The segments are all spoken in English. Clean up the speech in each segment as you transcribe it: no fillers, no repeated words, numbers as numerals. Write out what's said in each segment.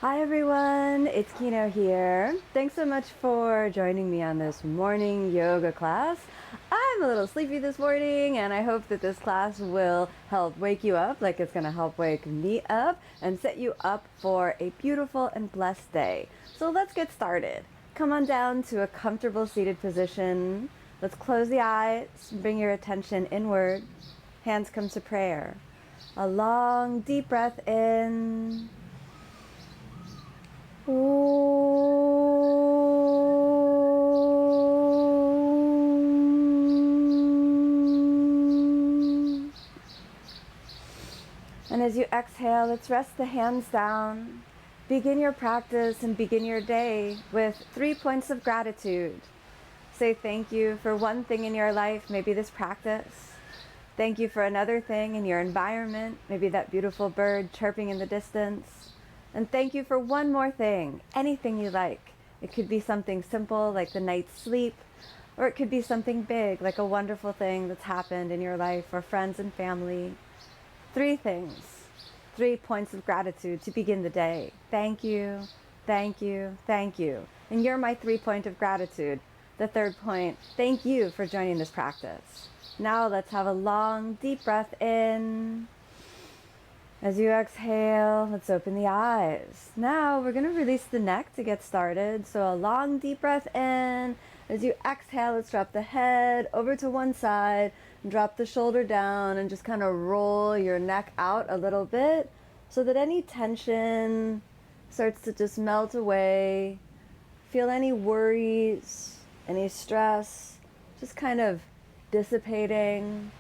Hi everyone, it's Kino here. Thanks so much for joining me on this morning yoga class. I'm a little sleepy this morning and I hope that this class will help wake you up like it's going to help wake me up and set you up for a beautiful and blessed day. So let's get started. Come on down to a comfortable seated position. Let's close the eyes, bring your attention inward. Hands come to prayer. A long deep breath in. And as you exhale, let's rest the hands down. Begin your practice and begin your day with 3 points of gratitude. Say thank you for one thing in your life, maybe this practice. Thank you for another thing in your environment, maybe that beautiful bird chirping in the distance. And thank you for one more thing, anything you like. It could be something simple like the night's sleep, or it could be something big like a wonderful thing that's happened in your life or friends and family. 3 things, 3 points of gratitude to begin the day. Thank you, thank you, thank you. And you're my 3-point of gratitude. The 3rd point, thank you for joining this practice. Now let's have a long, deep breath in. As you exhale, let's open the eyes. Now we're going to release the neck to get started. So a long deep breath in. As you exhale, let's drop the head over to one side, drop the shoulder down, and just kind of roll your neck out a little bit so that any tension starts to just melt away. Feel any worries, any stress, just kind of dissipating.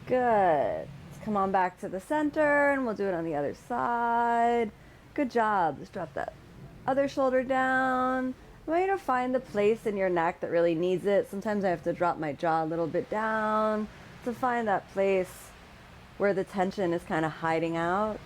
Good. Come on back to the center and we'll do it on the other side. Good job. Just drop that other shoulder down. I want you to find the place in your neck that really needs it. Sometimes I have to drop my jaw a little bit down to find that place where the tension is kind of hiding out.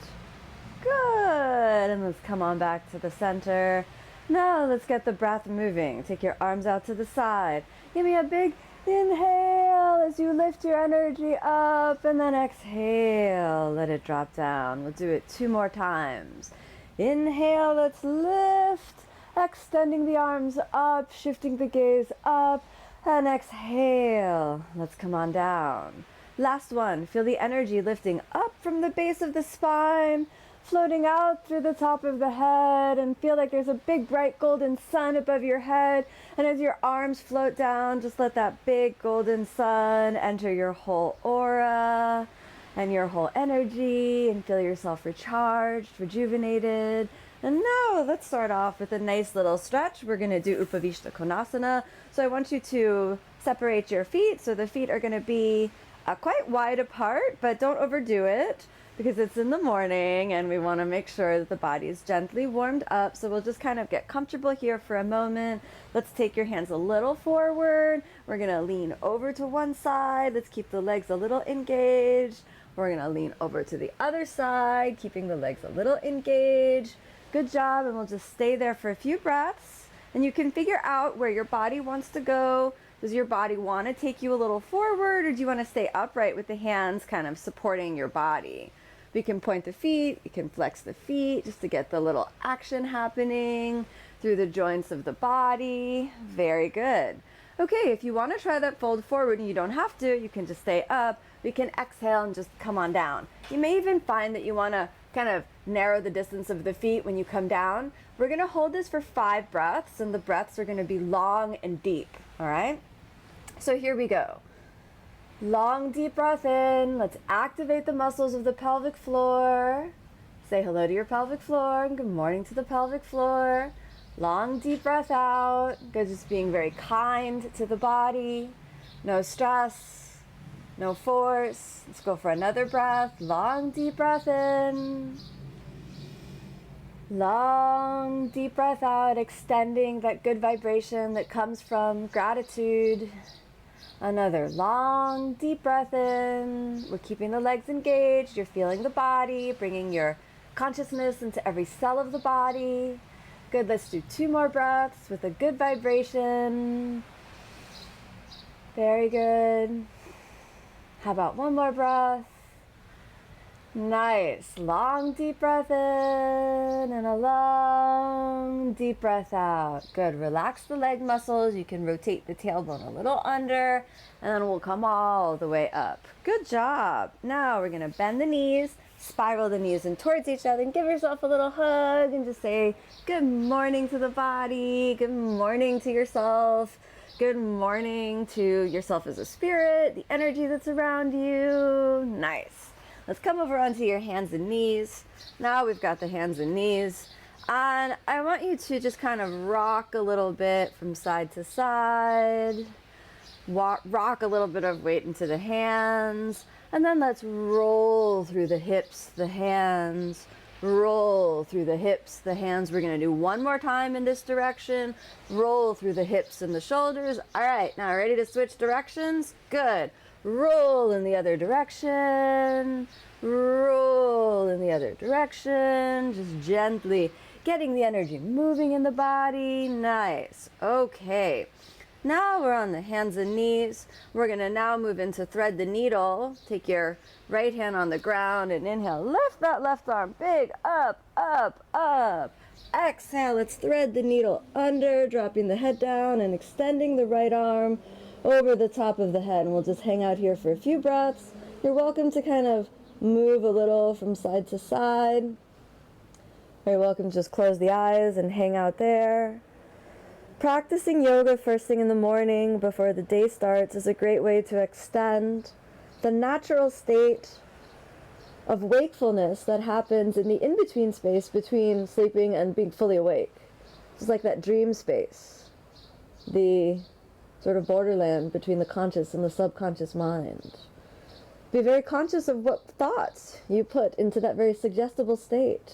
Good. And let's come on back to the center. Now let's get the breath moving. Take your arms out to the side. Give me a big inhale as you lift your energy up, and then exhale, let it drop down. We'll do it 2 more times. Inhale, let's lift, extending the arms up, shifting the gaze up, and exhale, let's come on down. Last one, feel the energy lifting up from the base of the spine, floating out through the top of the head, and feel like there's a big bright golden sun above your head. And as your arms float down, just let that big golden sun enter your whole aura and your whole energy, and feel yourself recharged, rejuvenated. And now let's start off with a nice little stretch. We're going to do Upavishta Konasana. So I want you to separate your feet. So the feet are going to be quite wide apart, but don't overdo it, because it's in the morning and we want to make sure that the body is gently warmed up. So we'll just kind of get comfortable here for a moment. Let's take your hands a little forward. We're going to lean over to one side. Let's keep the legs a little engaged. We're going to lean over to the other side, keeping the legs a little engaged. Good job. And we'll just stay there for a few breaths. And you can figure out where your body wants to go. Does your body want to take you a little forward, or do you want to stay upright with the hands kind of supporting your body? We can point the feet, you can flex the feet just to get the little action happening through the joints of the body. Very good. Okay, if you want to try that fold forward and you don't have to, you can just stay up. We can exhale and just come on down. You may even find that you want to kind of narrow the distance of the feet when you come down. We're going to hold this for 5 breaths, and the breaths are going to be long and deep. All right? So here we go. Long, deep breath in. Let's activate the muscles of the pelvic floor. Say hello to your pelvic floor and good morning to the pelvic floor. Long, deep breath out. Good, just being very kind to the body. No stress, no force. Let's go for another breath. Long, deep breath in. Long, deep breath out, extending that good vibration that comes from gratitude. Another long, deep breath in. We're keeping the legs engaged. You're feeling the body, bringing your consciousness into every cell of the body. Good, let's do 2 more breaths with a good vibration. Very good. How about one more breath? Nice. Long deep breath in and a long deep breath out. Good. Relax the leg muscles. You can rotate the tailbone a little under, and then we'll come all the way up. Good job. Now we're going to bend the knees, spiral the knees in towards each other, and give yourself a little hug and just say good morning to the body, good morning to yourself, good morning to yourself as a spirit, the energy that's around you. Nice. Let's come over onto your hands and knees. Now we've got the hands and knees. And I want you to just kind of rock a little bit from side to side. Rock a little bit of weight into the hands. And then let's roll through the hips, the hands. Roll through the hips, the hands. We're going to do one more time in this direction. Roll through the hips and the shoulders. All right, now ready to switch directions? Good. Roll in the other direction, roll in the other direction, just gently getting the energy moving in the body. Nice. Okay. Now we're on the hands and knees. We're going to now move into thread the needle. Take your right hand on the ground and inhale. Lift that left arm big, up, up, up. Exhale, let's thread the needle under, dropping the head down and extending the right arm over the top of the head, and we'll just hang out here for a few breaths. You're welcome to kind of move a little from side to side. You're welcome to just close the eyes and hang out there. Practicing yoga first thing in the morning before the day starts is a great way to extend the natural state of wakefulness that happens in the in-between space between sleeping and being fully awake. It's like that dream space. The sort of borderland between the conscious and the subconscious mind. Be very conscious of what thoughts you put into that very suggestible state.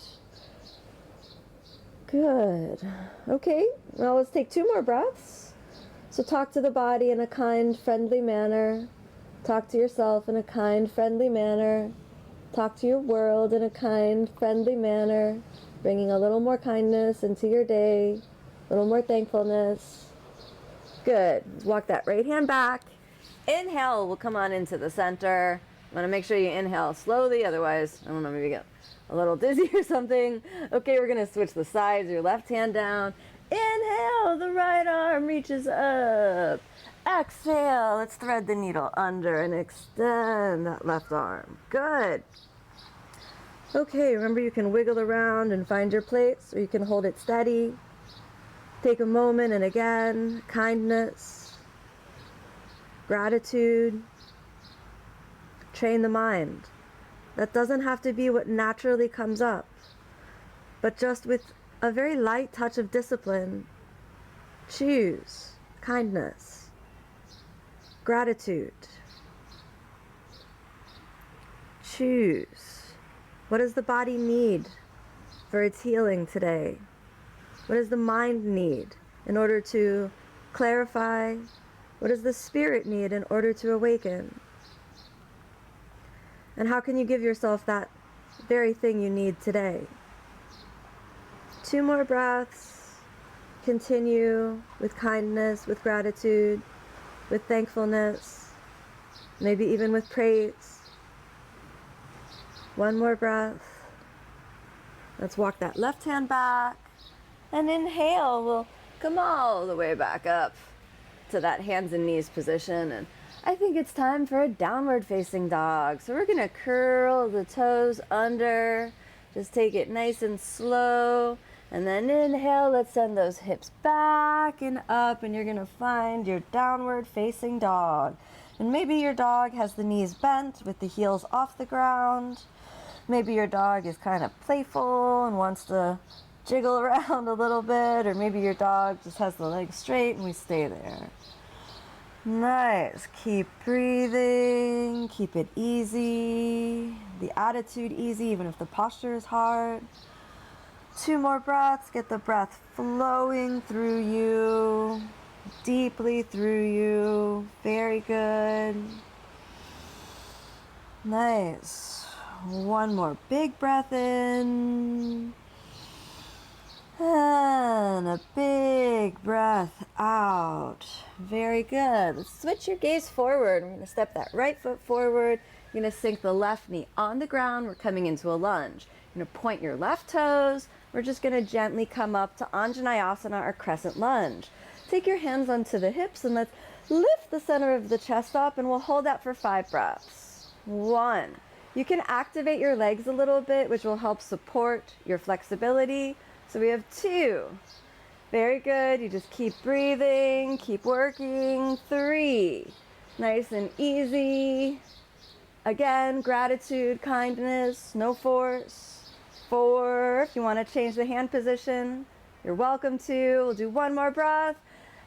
Good. Okay, now let's take 2 more breaths. So talk to the body in a kind, friendly manner. Talk to yourself in a kind, friendly manner. Talk to your world in a kind, friendly manner, bringing a little more kindness into your day, a little more thankfulness. Good. Walk that right hand back. Inhale, we'll come on into the center. You want to make sure you inhale slowly, otherwise, I don't know, maybe get a little dizzy or something. Okay, we're going to switch the sides. Your left hand down. Inhale, the right arm reaches up. Exhale, let's thread the needle under and extend that left arm. Good. Okay, remember you can wiggle around and find your place, or you can hold it steady. Take a moment and again, kindness, gratitude. Train the mind. That doesn't have to be what naturally comes up, but just with a very light touch of discipline, choose kindness, gratitude. Choose. What does the body need for its healing today? What does the mind need in order to clarify? What does the spirit need in order to awaken? And how can you give yourself that very thing you need today? 2 more breaths. Continue with kindness, with gratitude, with thankfulness, maybe even with praise. 1 more breath. Let's walk that left hand back. And inhale, we'll come all the way back up to that hands and knees position. And I think it's time for a downward facing dog. So we're going to curl the toes under. Just take it nice and slow. And then inhale, let's send those hips back and up. And you're going to find your downward facing dog. And maybe your dog has the knees bent with the heels off the ground. Maybe your dog is kind of playful and wants to jiggle around a little bit, or maybe your dog just has the legs straight and we stay there. Nice. Keep breathing. Keep it easy. The attitude easy, even if the posture is hard. 2 more breaths. Get the breath flowing through you, deeply through you. Very good. Nice. 1 more big breath in. And a big breath out. Very good. Let's switch your gaze forward. We're going to step that right foot forward. You're going to sink the left knee on the ground. We're coming into a lunge. You're going to point your left toes. We're just going to gently come up to Anjaneyasana or crescent lunge. Take your hands onto the hips and let's lift the center of the chest up, and we'll hold that for 5 breaths. 1. You can activate your legs a little bit, which will help support your flexibility. So we have 2. Very good. You just keep breathing, keep working. 3. Nice and easy. Again, gratitude, kindness, no force. 4. If you want to change the hand position, you're welcome to. We'll do 1 more breath.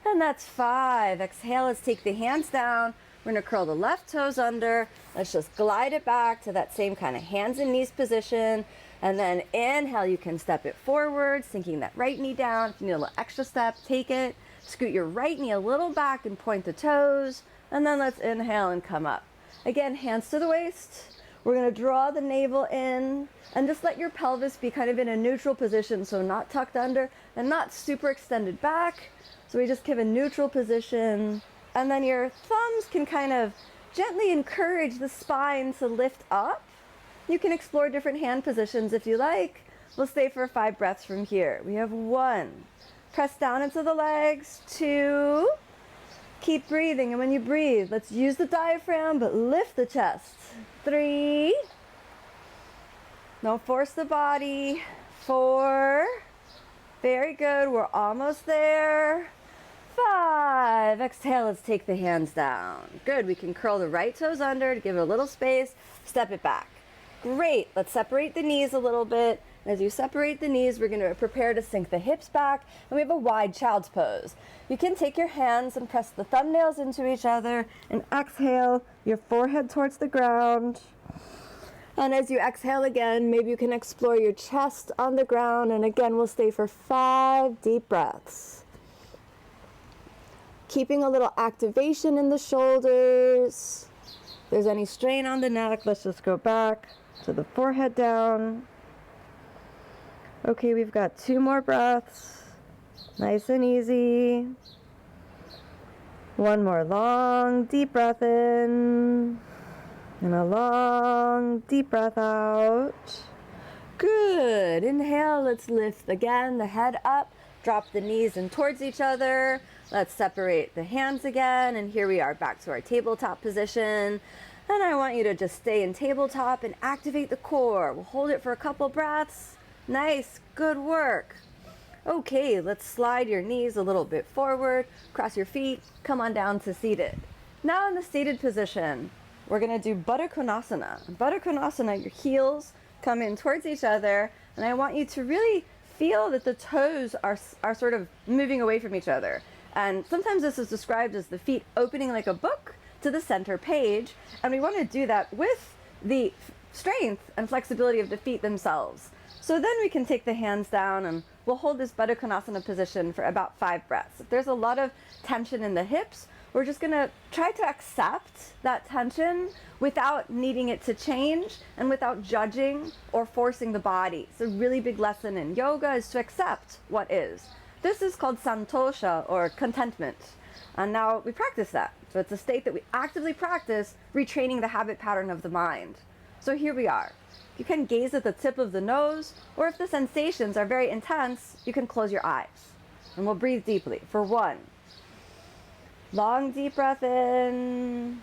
And that's 5. Exhale, let's take the hands down. We're going to curl the left toes under. Let's just glide it back to that same kind of hands and knees position. And then inhale, you can step it forward, sinking that right knee down. If you need a little extra step, take it. Scoot your right knee a little back and point the toes. And then let's inhale and come up. Again, hands to the waist. We're going to draw the navel in and just let your pelvis be kind of in a neutral position, so not tucked under and not super extended back. So we just give a neutral position. And then your thumbs can kind of gently encourage the spine to lift up. You can explore different hand positions if you like. We'll stay for 5 breaths from here. We have 1. Press down into the legs. 2. Keep breathing. And when you breathe, let's use the diaphragm, but lift the chest. 3. Don't force the body. 4. Very good. We're almost there. 5. Exhale, let's take the hands down. Good. We can curl the right toes under to give it a little space. Step it back. Great. Let's separate the knees a little bit. As you separate the knees, we're going to prepare to sink the hips back. And we have a wide child's pose. You can take your hands and press the thumbnails into each other and exhale your forehead towards the ground. And as you exhale again, maybe you can explore your chest on the ground. And again, we'll stay for 5 deep breaths. Keeping a little activation in the shoulders. If there's any strain on the neck, let's just go back to the forehead down. Okay, we've got 2 more breaths. Nice and easy. 1 more long, deep breath in. And a long, deep breath out. Good. Inhale, let's lift again, the head up. Drop the knees in towards each other. Let's separate the hands again. And here we are back to our tabletop position. And I want you to just stay in tabletop and activate the core. We'll hold it for a couple breaths. Nice, good work. Okay, let's slide your knees a little bit forward, cross your feet, come on down to seated. Now in the seated position, we're gonna do Baddha Konasana. Baddha Konasana, your heels come in towards each other, and I want you to really feel that the toes are sort of moving away from each other. And sometimes this is described as the feet opening like a book to the center page, and we wanna do that with the strength and flexibility of the feet themselves. So then we can take the hands down and we'll hold this Baddha Konasana position for about 5 breaths. If there's a lot of tension in the hips, we're just gonna try to accept that tension without needing it to change and without judging or forcing the body. So a really big lesson in yoga is to accept what is. This is called santosha, or contentment. And now we practice that. So it's a state that we actively practice retraining the habit pattern of the mind. So here we are. You can gaze at the tip of the nose, or if the sensations are very intense, you can close your eyes. And we'll breathe deeply for 1. Long deep breath in.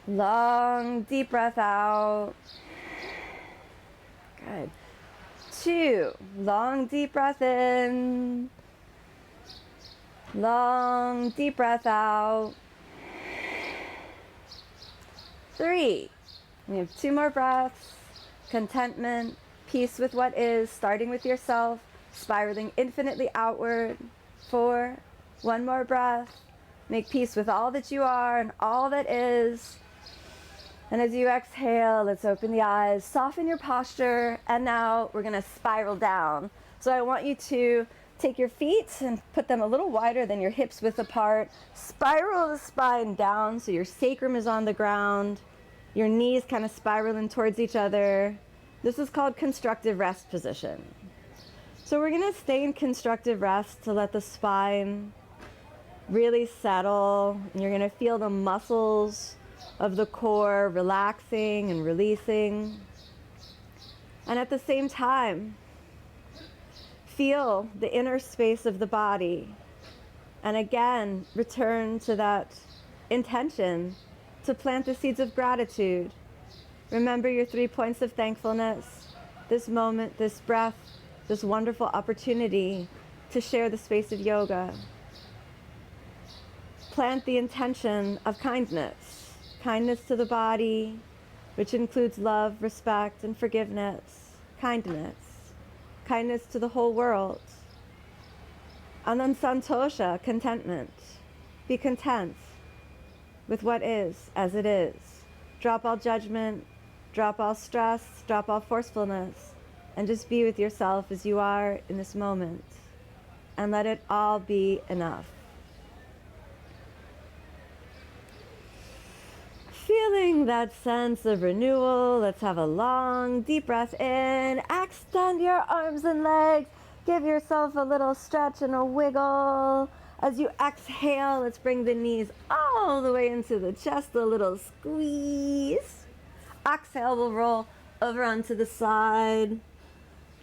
Long deep breath out. Good. 2. Long deep breath in. Long deep breath out. 3. We have 2 more breaths. Contentment, peace with what is, starting with yourself, spiraling infinitely outward. 4. 1 more breath. Make peace with all that you are and all that is. And as you exhale, let's open the eyes, soften your posture, and now we're gonna spiral down. So I want you to take your feet and put them a little wider than your hips width apart. Spiral the spine down so your sacrum is on the ground. Your knees kind of spiraling towards each other. This is called constructive rest position. So we're going to stay in constructive rest to let the spine really settle. And you're going to feel the muscles of the core relaxing and releasing. And at the same time, feel the inner space of the body. And again, return to that intention to plant the seeds of gratitude. Remember your 3 points of thankfulness, this moment, this breath, this wonderful opportunity to share the space of yoga. Plant the intention of kindness. Kindness to the body, which includes love, respect, and forgiveness. Kindness. Kindness to the whole world. And then santosha, contentment. Be content with what is as it is. Drop all judgment, drop all stress, drop all forcefulness, and just be with yourself as you are in this moment. And let it all be enough. Feeling that sense of renewal, let's have a long, deep breath in. Extend your arms and legs. Give yourself a little stretch and a wiggle. As you exhale, let's bring the knees all the way into the chest, a little squeeze. Exhale, we'll roll over onto the side.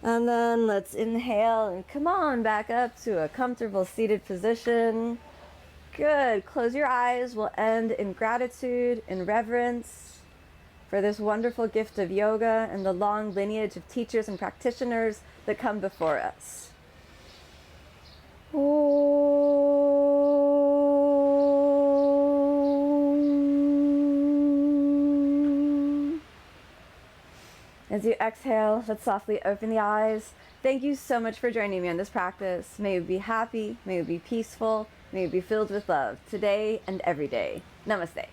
And then let's inhale and come on back up to a comfortable seated position. Good. Close your eyes. We'll end in gratitude, in reverence for this wonderful gift of yoga and the long lineage of teachers and practitioners that come before us. As you exhale, let's softly open the eyes. Thank you so much for joining me on this practice. May you be happy, may you be peaceful, may you be filled with love today and every day. Namaste.